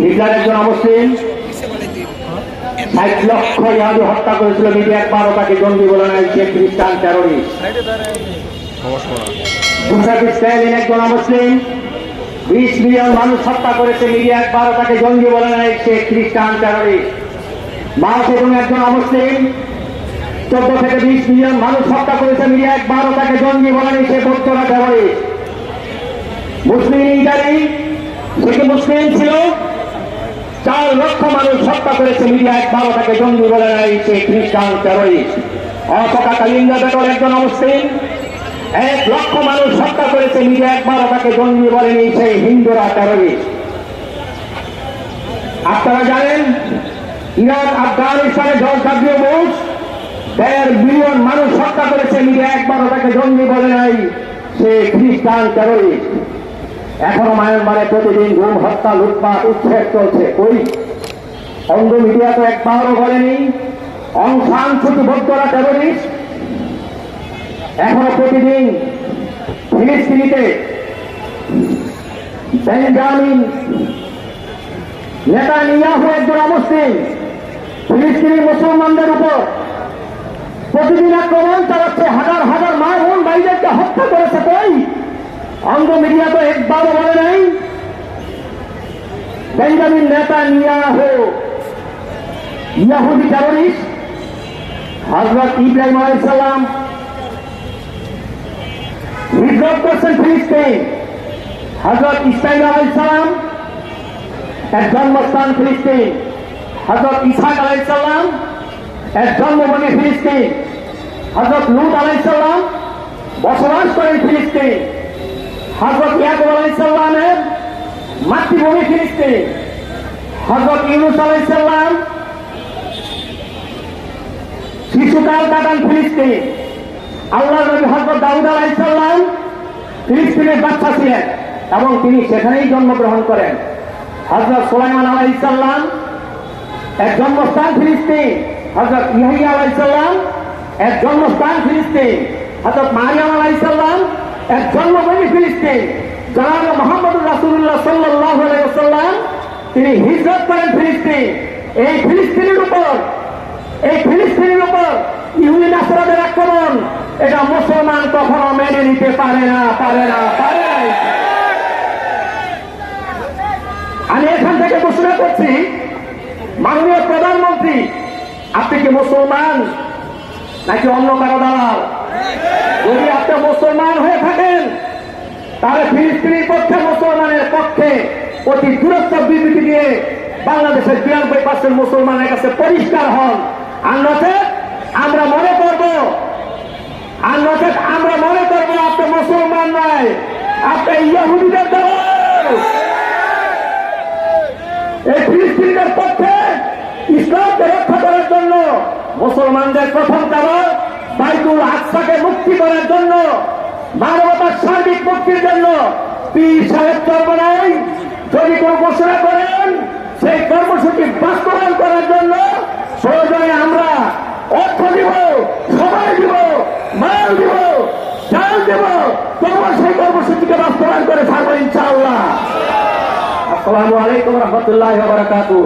Hitler একজন অমুসলিম 60 লক্ষ ইহুদি হত্যা করেছিল। মিডিয়া একবারও তাকে জঙ্গি বলে নাই, সে খ্রিস্টান টেররিস্ট। স্ট্যালিন একজন অমুসলিম 20 মিলিয়ন মানুষ হত্যা করেছে। মিডিয়া একবারও তাকে জঙ্গি বলে নাই, সে খ্রিস্টান টেররিস্ট। মাও সেতুং একজন অমুসলিম 14 থেকে 20 মিলিয়ন মানুষ হত্যা করেছে। মিডিয়া একবারও তাকে জঙ্গি বলে নাই, সে বৌদ্ধরা টেররিস্ট। মুসলিম ইটালি সে মুসলিম ছিল, 4 লক্ষ মানুষ হত্যা করেছে। মিডিয়া একবারও তাকে জঙ্গি বলে নাই, সে খ্রিস্টান টেররিস্ট। অপকাকালীন বেতন একজন অমুসলিম 1 লক্ষ মানুষ হত্যা করেছে। মিডিয়া একবারও তাকে জঙ্গি বলেনি, সে হিন্দুরা টেররিস্ট। আপনারা জানেন ইরাক আফগানিস্তানে জর্জ ডব্লিউ বুশ 1.5 বিলিয়ন মানুষ হত্যা করেছে। মিডিয়া একবারও তাকে জঙ্গি বলে নাই, সে খ্রিস্টান টেররিস্ট। এখনো মায়ানমারে প্রতিদিন গুম, হত্যা, লুটপাট, উচ্ছেদ চলছে। ওই অন্ধ মিডিয়া তো একবারও বলেনি অং সান সু বৌদ্ধরা টেররিস্ট। এখনো প্রতিদিন ফিলিস্তিনিতে বেঞ্জামিন নেতানিয়াহু একজন অমুসলিম ফিলিস্তিনি মুসলমানদের উপর প্রতিদিন আক্রমণ চালাচ্ছে, হাজার হাজার মা বোন ভাইদেরকে হত্যা করেছে। কই অন্ধ মিডিয়া তো একবারও বলে নাই বেঞ্জামিন নেতানিয়াহু ইহুদি টেররিস্ট। হযরত ইব্রাহিম আলাইহিস সালাম হিজরত করেছেন ফিলিস্তিন। হযরত ইসমাঈল আলাইহিস সালাম এর জন্মস্থান ফিলিস্তিন। হযরত ইসহাক আলাইহিস সালাম এর জন্মভূমি ফিলিস্তিন। হযরত লূত আলাইহিস সালাম বসবাস করেন ফিলিস্তিন। হযরত ইয়াকুব আলাইহিস সালামের মাতৃভূমি ফিলিস্তিন। হযরত ইউনূস আলাইহিস সালাম শিশুকাল কাটান ফিলিস্তিন। আল্লাহর নবী হযরত দাউদ আলাইহিস সালাম ফিলিস্তিনের বাদশা ছিলেন এবং তিনি সেখানেই জন্মগ্রহণ করেন। হযরত সুলাইমান আলাইহিস সালাম এর জন্মস্থান ফিলিস্তিন। হযরত ইয়াহইয়া আলাইহিস সালাম এর জন্মস্থান ফিলিস্তিন। হযরত মারিয়াম আলাইহিস সালাম এর জন্মভূমি ফিলিস্তিন। জনাব মুহাম্মদুর রাসূলুল্লাহ সাল্লাল্লাহু আলাইহি ওয়াসাল্লাম তিনি হিজরত করেন ফিলিস্তিন। এই ফিলিস্তিনের উপর ইহুদি নাসরাদের আক্রমণ এটা মুসলমান কখনো মেনে নিতে পারে না। আমি এখান থেকে ঘোষণা করছি, মাননীয় প্রধানমন্ত্রী, আপনি কি মুসলমান নাকি অন্য কারো দালাল? যদি আপনি মুসলমান হয়ে থাকেন তাহলে ফিলিস্তিনের পক্ষে, মুসলমানের পক্ষে অতি দূরত্ব বিবৃতি দিয়ে বাংলাদেশের 92% মুসলমানের কাছে পরিষ্কার হন। আর নচেত আমরা মনে করব আপনি মুসলমান নয়, আপনি ইহুদিদের দালাল। এই ফিলিস্তিনিদের পক্ষে ইসলামকে রক্ষা করার জন্য, মুসলমানদের প্রথম কারণ বাইতুল আকসাকে মুক্তি করার জন্য, মানবতার সার্বিক মুক্তির জন্য পীর সাহেব চরমনাই যদি কোন ঘোষণা করেন, সেই কর্মসূচি বাস্তবায়ন করার জন্য প্রয়োজনে আমরা অর্থ দিব, সময় দিব, মাল দিব, চাল দেব, তবুও সেই কর্মসূচিকে বাস্তবায়ন করে ছাড়বো ইনশাআল্লাহ। আসসালামু আলাইকুম ওয়া রাহমাতুল্লাহি ওয়া বারাকাতুহু।